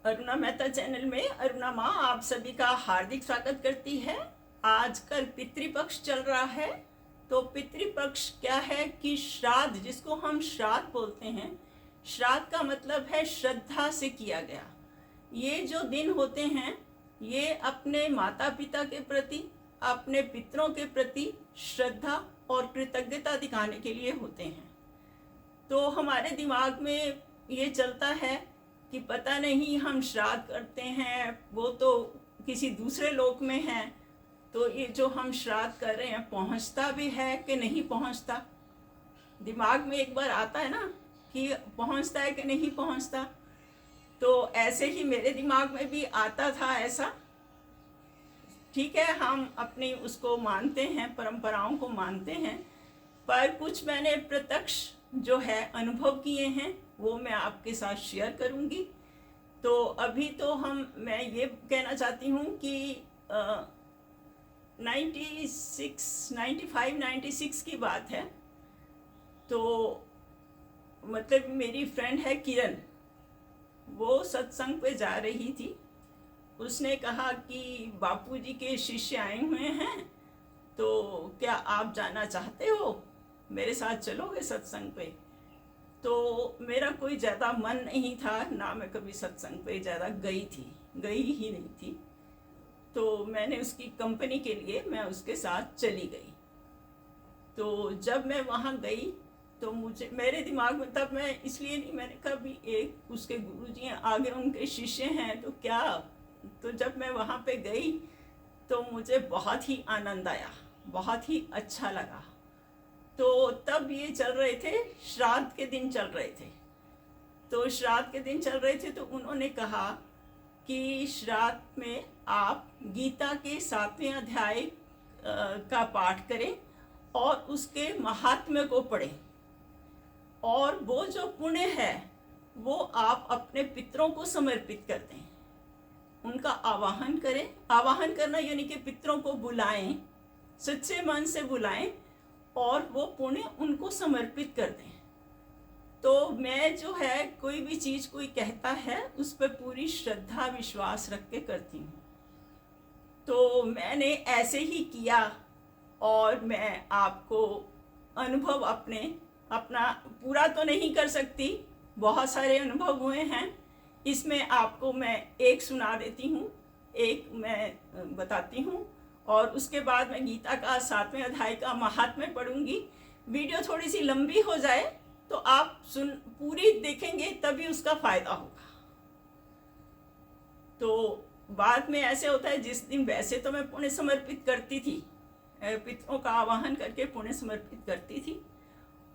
Aruna Mehta channel में अरुणा माँ आप सभी का हार्दिक स्वागत करती है। आजकल पितृपक्ष चल रहा है। तो पितृपक्ष क्या है कि श्राद्ध, जिसको हम श्राद्ध बोलते हैं, श्राद्ध का मतलब है श्रद्धा से किया गया। ये जो दिन होते हैं ये अपने माता पिता के प्रति, अपने पितरों के प्रति श्रद्धा और कृतज्ञता दिखाने के लिए होते हैं। तो हमारे दिमाग में ये चलता है कि पता नहीं हम श्राद्ध करते हैं, वो तो किसी दूसरे लोक में है, तो ये जो हम श्राद्ध कर रहे हैं पहुंचता भी है कि नहीं पहुंचता। दिमाग में एक बार आता है ना कि पहुंचता है कि नहीं पहुंचता। तो ऐसे ही मेरे दिमाग में भी आता था ऐसा। ठीक है, हम अपनी उसको मानते हैं, परंपराओं को मानते हैं, पर कुछ मैंने प्रत्यक्ष जो है अनुभव किए हैं वो मैं आपके साथ शेयर करूंगी। तो अभी तो मैं ये कहना चाहती हूँ कि 96 की बात है। तो मतलब मेरी फ्रेंड है किरण, वो सत्संग पे जा रही थी। उसने कहा कि बापूजी के शिष्य आए हुए हैं, तो क्या आप जाना चाहते हो, मेरे साथ चलोगे सत्संग पे। तो मेरा कोई ज़्यादा मन नहीं था, ना मैं कभी सत्संग पे ज़्यादा गई ही नहीं थी। तो मैंने उसकी कंपनी के लिए मैं उसके साथ चली गई। तो जब मैं वहाँ गई तो मेरे दिमाग में तब मैं इसलिए नहीं, मैंने कहा भी एक उसके गुरुजी हैं, आगे उनके शिष्य हैं, तो क्या। तो जब मैं वहाँ पे गई तो मुझे बहुत ही आनंद आया, बहुत ही अच्छा लगा। तो तब ये चल रहे थे, श्राद्ध के दिन चल रहे थे। तो श्राद्ध के दिन चल रहे थे तो उन्होंने कहा कि श्राद्ध में आप गीता के 7वें अध्याय का पाठ करें और उसके महात्म्य को पढ़ें, और वो जो पुण्य है वो आप अपने पितरों को समर्पित कर दें, उनका आवाहन करें। आवाहन करना यानी कि पितरों को बुलाएं, सच्चे मन से बुलाएं और वो पुण्य उनको समर्पित कर दें। तो मैं जो है कोई भी चीज़ कोई कहता है उस पर पूरी श्रद्धा विश्वास रख के करती हूँ। तो मैंने ऐसे ही किया और मैं आपको अनुभव अपना पूरा तो नहीं कर सकती, बहुत सारे अनुभव हुए हैं। इसमें आपको मैं एक सुना देती हूँ, एक मैं बताती हूँ, और उसके बाद मैं गीता का 7वें अध्याय का महात्म्य पढ़ूंगी। वीडियो थोड़ी सी लंबी हो जाए तो आप पूरी देखेंगे तभी उसका फायदा होगा। तो बाद में ऐसे होता है, जिस दिन वैसे तो मैं पुण्य समर्पित करती थी, पितरों का आवाहन करके पुण्य समर्पित करती थी,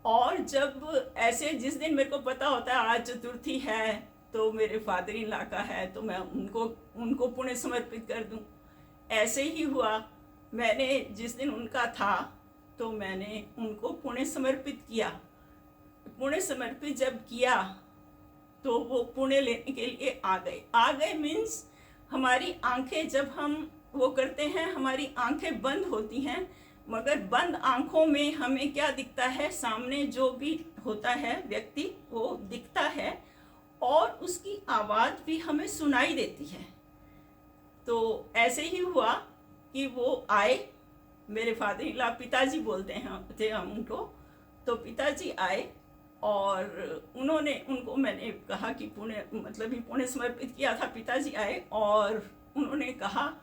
और जब ऐसे जिस दिन मेरे को पता होता है आज चतुर्थी है तो मेरे फादर इन लॉ का है, तो मैं उनको पुण्य समर्पित कर दूं। ऐसे ही हुआ, मैंने जिस दिन उनका था तो मैंने उनको पुण्य समर्पित किया। पुण्य समर्पित जब किया तो वो पुण्य लेने के लिए आ गए मीन्स हमारी आंखें, जब हम वो करते हैं हमारी आंखें बंद होती हैं, मगर बंद आंखों में हमें क्या दिखता है, सामने जो भी होता है व्यक्ति वो दिखता है और उसकी आवाज़ भी हमें सुनाई देती है। तो ऐसे ही हुआ कि वो आए, मेरे फादर इन लॉ, पिताजी बोलते हैं थे हम उनको। तो पिताजी आए और उनको मैंने कहा कि पुण्य समर्पित किया था। पिताजी आए और उन्होंने कहा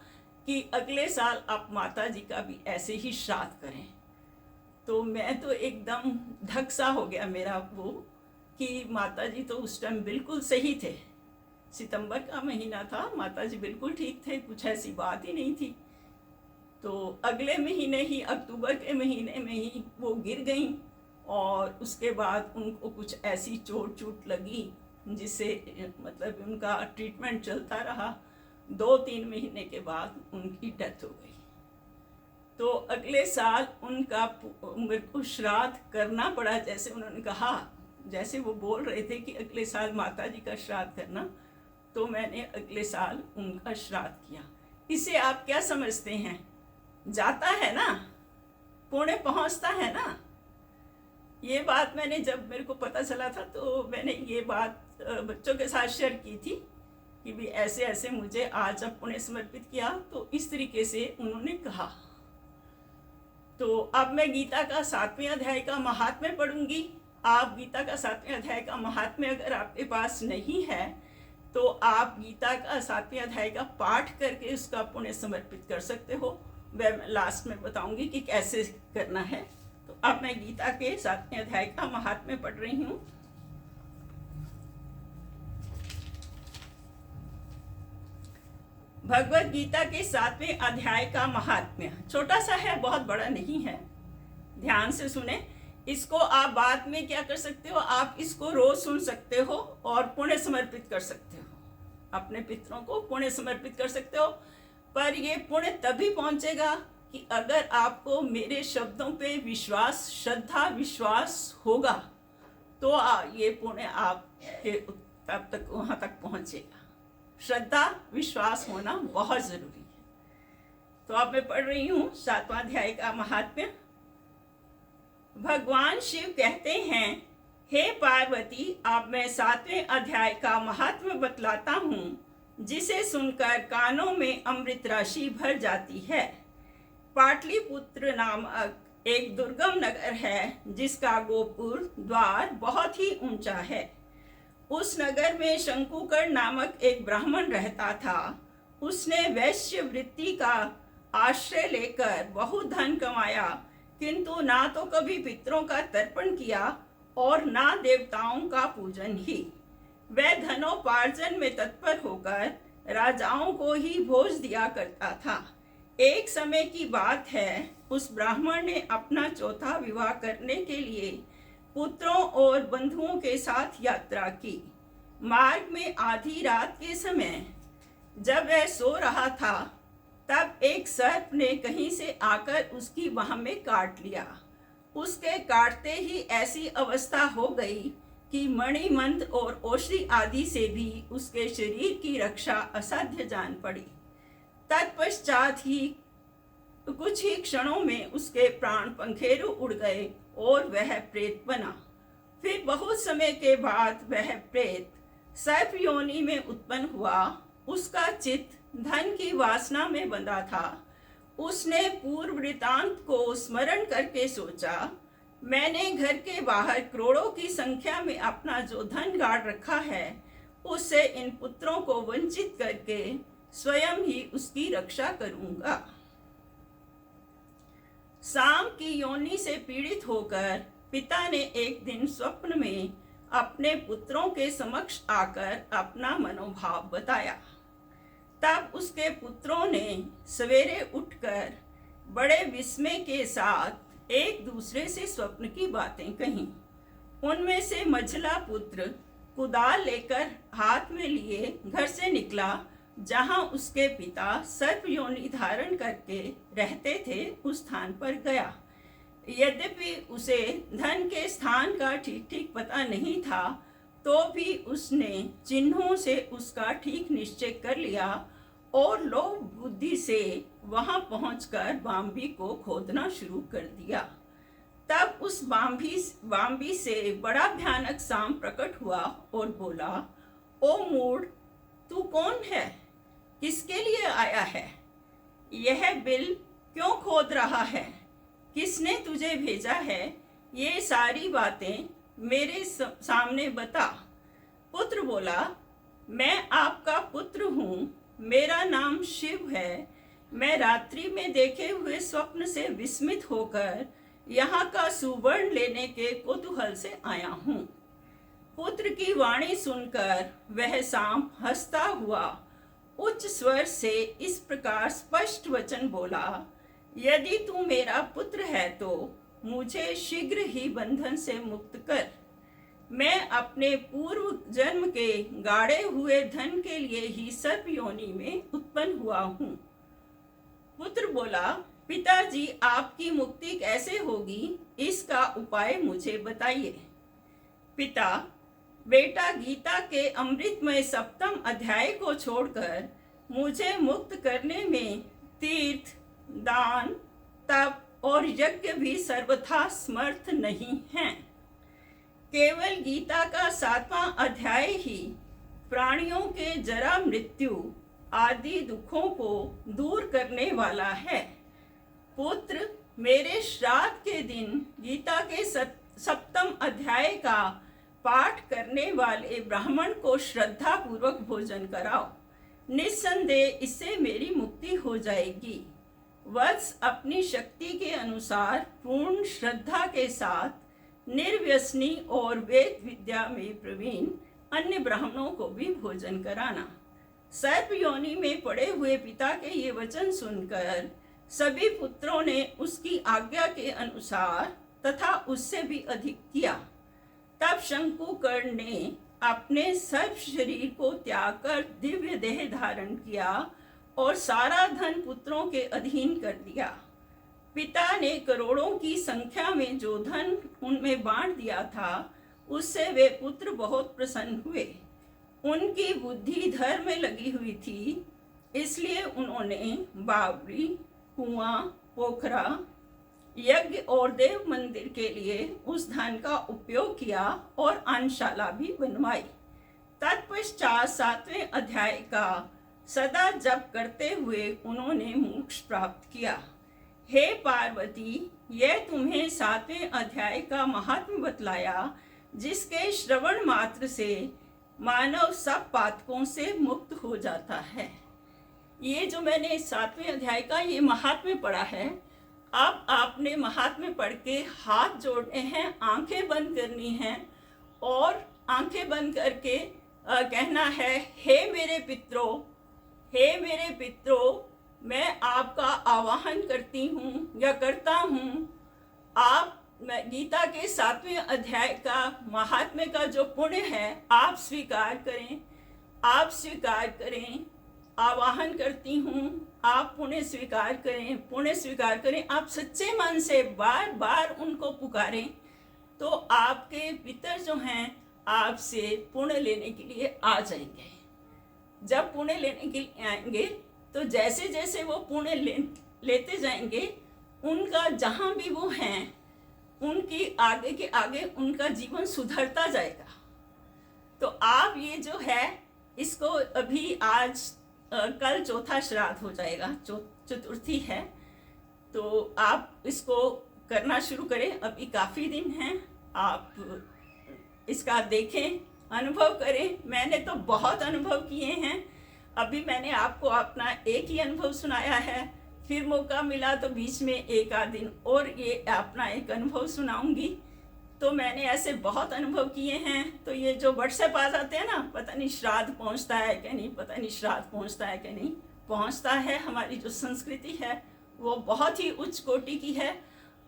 कि अगले साल आप माता जी का भी ऐसे ही श्राद्ध करें। तो मैं तो एकदम धक सा हो गया मेरा वो, कि माता जी तो उस टाइम बिल्कुल सही थे। सितंबर का महीना था, माता जी बिल्कुल ठीक थे, कुछ ऐसी बात ही नहीं थी। तो अगले महीने ही, अक्टूबर के महीने में ही वो गिर गईं, और उसके बाद उनको कुछ ऐसी चोट लगी जिससे मतलब उनका ट्रीटमेंट चलता रहा। 2-3 महीने के बाद उनकी डेथ हो गई। तो अगले साल उनका मेरे को श्राद्ध करना पड़ा। जैसे उन्होंने कहा, जैसे वो बोल रहे थे कि अगले साल माता जी का श्राद्ध करना, तो मैंने अगले साल उनका श्राद्ध किया। इसे आप क्या समझते हैं, जाता है ना, पुण्य पहुंचता है ना। ये बात मैंने, जब मेरे को पता चला था तो मैंने ये बात बच्चों के साथ शेयर की थी कि भी ऐसे ऐसे मुझे आज अब पुण्य समर्पित किया, तो इस तरीके से उन्होंने कहा। तो अब मैं गीता का 7वें अध्याय का महात्म्य पढ़ूंगी। आप गीता का 7वें अध्याय का महात्म्य अगर आपके पास नहीं है तो आप गीता का 7वें अध्याय का पाठ करके उसका पुण्य समर्पित कर सकते हो। मैं लास्ट में बताऊंगी कि कैसे करना है। तो अब मैं गीता के 7वें अध्याय का महात्म्य पढ़ रही हूँ। भगवत गीता के 7वें अध्याय का महात्म्य छोटा सा है, बहुत बड़ा नहीं है। ध्यान से सुने। इसको आप बाद में क्या कर सकते हो, आप इसको रोज सुन सकते हो और पुण्य समर्पित कर सकते हो, अपने पितरों को पुण्य समर्पित कर सकते हो। पर ये पुण्य तभी पहुंचेगा कि अगर आपको मेरे शब्दों पे विश्वास, श्रद्धा विश्वास होगा तो ये पुण्य आपके तब तक वहां तक पहुंचेगा। श्रद्धा विश्वास होना बहुत जरूरी है। तो अब मैं पढ़ रही हूँ 7वां अध्याय का महात्म्य। भगवान शिव कहते हैं, हे पार्वती, अब मैं 7वें अध्याय का महात्म्य बतलाता हूँ, जिसे सुनकर कानों में अमृत राशि भर जाती है। पाटलिपुत्र नामक एक दुर्गम नगर है जिसका गोपुर द्वार बहुत ही ऊंचा है। उस नगर में शंकुकर्ण नामक एक ब्राह्मण रहता था। उसने वैश्य वृत्ति का आश्रय लेकर बहुत धन कमाया, किंतु ना तो कभी पितरों का तर्पण किया और ना देवताओं का पूजन ही। वह धनोपार्जन में तत्पर होकर राजाओं को ही भोज दिया करता था। एक समय की बात है, उस ब्राह्मण ने अपना चौथा विवाह करने के लिए पुत्रों और बंधुओं के साथ यात्रा की। मार्ग में आधी रात के समय जब वह सो रहा था, तब एक सर्प ने कहीं से आकर उसकी बाह में काट लिया। उसके काटते ही ऐसी अवस्था हो गई कि मणिमंत्र और औषधि आदि से भी उसके शरीर की रक्षा असाध्य जान पड़ी। तत्पश्चात ही कुछ ही क्षणों में उसके प्राण पंखेरु उड़ गए और वह प्रेत बना। फिर बहुत समय के बाद वह प्रेत सर्प योनि में उत्पन्न हुआ। उसका चित्त धन की वासना में बंधा था। उसने पूर्व वृतांत को स्मरण करके सोचा, मैंने घर के बाहर करोड़ों की संख्या में अपना जो धन गाड़ रखा है, उससे इन पुत्रों को वंचित करके स्वयं ही उसकी रक्षा करूंगा। शाम की योनि से पीड़ित होकर पिता ने एक दिन स्वप्न में अपने पुत्रों के समक्ष आकर अपना मनोभाव बताया। तब उसके पुत्रों ने सवेरे उठकर बड़े विस्मय के साथ एक दूसरे से स्वप्न की बातें कहीं। उनमें से मझला पुत्र कुदाल लेकर हाथ में लिए घर से निकला, जहां उसके पिता सर्प योनि धारण करके रहते थे उस स्थान पर गया। यद्यपि उसे धन के स्थान का ठीक ठीक पता नहीं था, तो भी उसने चिन्हों से उसका ठीक निश्चय कर लिया और लोभ बुद्धि से वहां पहुंचकर बाम्बी को खोदना शुरू कर दिया। तब उस बाम्बी से बड़ा भयानक सांप प्रकट हुआ और बोला, ओ मूढ़, तू कौन है? किसके लिए आया है? यह बिल क्यों खोद रहा है? किसने तुझे भेजा है? ये सारी बातें मेरे सामने बता। पुत्र बोला, मैं आपका पुत्र हूँ, मेरा नाम शिव है। मैं रात्रि में देखे हुए स्वप्न से विस्मित होकर यहाँ का सुवर्ण लेने के कुतूहल से आया हूँ। पुत्र की वाणी सुनकर वह सांप हंसता हुआ उच्च स्वर से इस प्रकार स्पष्ट वचन बोला, यदि तू मेरा पुत्र है तो मुझे शीघ्र ही बंधन से मुक्त कर। मैं अपने पूर्व जन्म के गाड़े हुए धन के लिए ही सर्प योनि में उत्पन्न हुआ हूँ। पुत्र बोला, पिताजी, आपकी मुक्ति कैसे होगी, इसका उपाय मुझे बताइए। पिता, बेटा, गीता के अमृतमय 7वें अध्याय को छोड़कर मुझे मुक्त करने में तीर्थ, दान, तप और यज्ञ भी सर्वथा समर्थ नहीं हैं। केवल गीता का 7वां अध्याय ही प्राणियों के जरा मृत्यु आदि दुखों को दूर करने वाला है। पुत्र, मेरे श्राद्ध के दिन गीता के 7वें अध्याय का पाठ करने वाले ब्राह्मण को श्रद्धा पूर्वक भोजन कराओ। निस्संदेह इससे मेरी मुक्ति हो जाएगी। वत्स, अपनी शक्ति के अनुसार पूर्ण श्रद्धा के साथ निर्व्यसनी और वेद विद्या में प्रवीण अन्य ब्राह्मणों को भी भोजन कराना। सर्प योनि में पड़े हुए पिता के ये वचन सुनकर सभी पुत्रों ने उसकी आज्ञा के अनुसार तथा उससे भी अधिक किया। तब शंकुकर्ण ने अपने सर्प शरीर को त्याग कर दिव्य देह धारण किया और सारा धन पुत्रों के अधीन कर दिया। पिता ने करोड़ों की संख्या में जो धन उनमें बांट दिया था, उससे वे पुत्र बहुत प्रसन्न हुए। उनकी बुद्धि धर्म में लगी हुई थी, इसलिए उन्होंने बावड़ी, कुआं, पोखरा, यज्ञ और देव मंदिर के लिए उस धन का उपयोग किया और अन्नशाला भी बनवाई। तत्पश्चात 7वें अध्याय का सदा जप करते हुए उन्होंने मोक्ष प्राप्त किया। हे पार्वती, यह तुम्हें 7वें अध्याय का महात्म्य बतलाया, जिसके श्रवण मात्र से मानव सब पातकों से मुक्त हो जाता है। ये जो मैंने 7वें अध्याय का ये महात्म्य पढ़ा है, अब आपने महात्म्य पढ़ के हाथ जोड़ने हैं, आंखें बंद करनी हैं और आंखें बंद करके कहना है, हे मेरे पितरों, हे मेरे पितरों, मैं आपका आवाहन करती हूँ या करता हूँ। आप गीता के 7वें अध्याय का महात्म्य का जो पुण्य है, आप स्वीकार करें, आप स्वीकार करें। आवाहन करती हूँ, आप पुण्य स्वीकार करें, पुण्य स्वीकार करें। आप सच्चे मन से बार बार उनको पुकारें तो आपके पितर जो हैं आपसे पुण्य लेने के लिए आ जाएंगे। जब पुण्य लेने के लिए आएंगे तो जैसे जैसे वो पुण्य लेते जाएंगे, उनका जहाँ भी वो हैं उनकी आगे के आगे उनका जीवन सुधरता जाएगा। तो आप ये जो है इसको अभी आज कल चौथा श्राद्ध हो जाएगा, चतुर्थी है, तो आप इसको करना शुरू करें। अभी काफ़ी दिन हैं, आप इसका देखें, अनुभव करें। मैंने तो बहुत अनुभव किए हैं। अभी मैंने आपको अपना एक ही अनुभव सुनाया है, फिर मौका मिला तो बीच में एक आध दिन और ये अपना एक अनुभव सुनाऊंगी। तो मैंने ऐसे बहुत अनुभव किए हैं। तो ये जो व्हाट्सएप आ जाते हैं ना, पता नहीं श्राद्ध पहुंचता है कि नहीं, पता नहीं श्राद्ध पहुंचता है कि नहीं, पहुंचता है। हमारी जो संस्कृति है वो बहुत ही उच्च कोटि की है।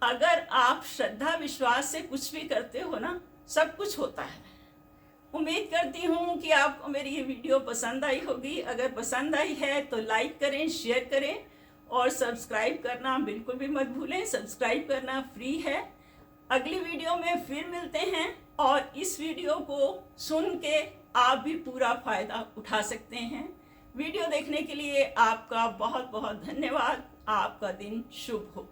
अगर आप श्रद्धा विश्वास से कुछ भी करते हो ना, सब कुछ होता है। उम्मीद करती हूँ कि आपको मेरी ये वीडियो पसंद आई होगी। अगर पसंद आई है तो लाइक करें, शेयर करें और सब्सक्राइब करना बिल्कुल भी मत भूलें। सब्सक्राइब करना फ्री है। अगली वीडियो में फिर मिलते हैं और इस वीडियो को सुन के आप भी पूरा फायदा उठा सकते हैं। वीडियो देखने के लिए आपका बहुत बहुत धन्यवाद। आपका दिन शुभ हो।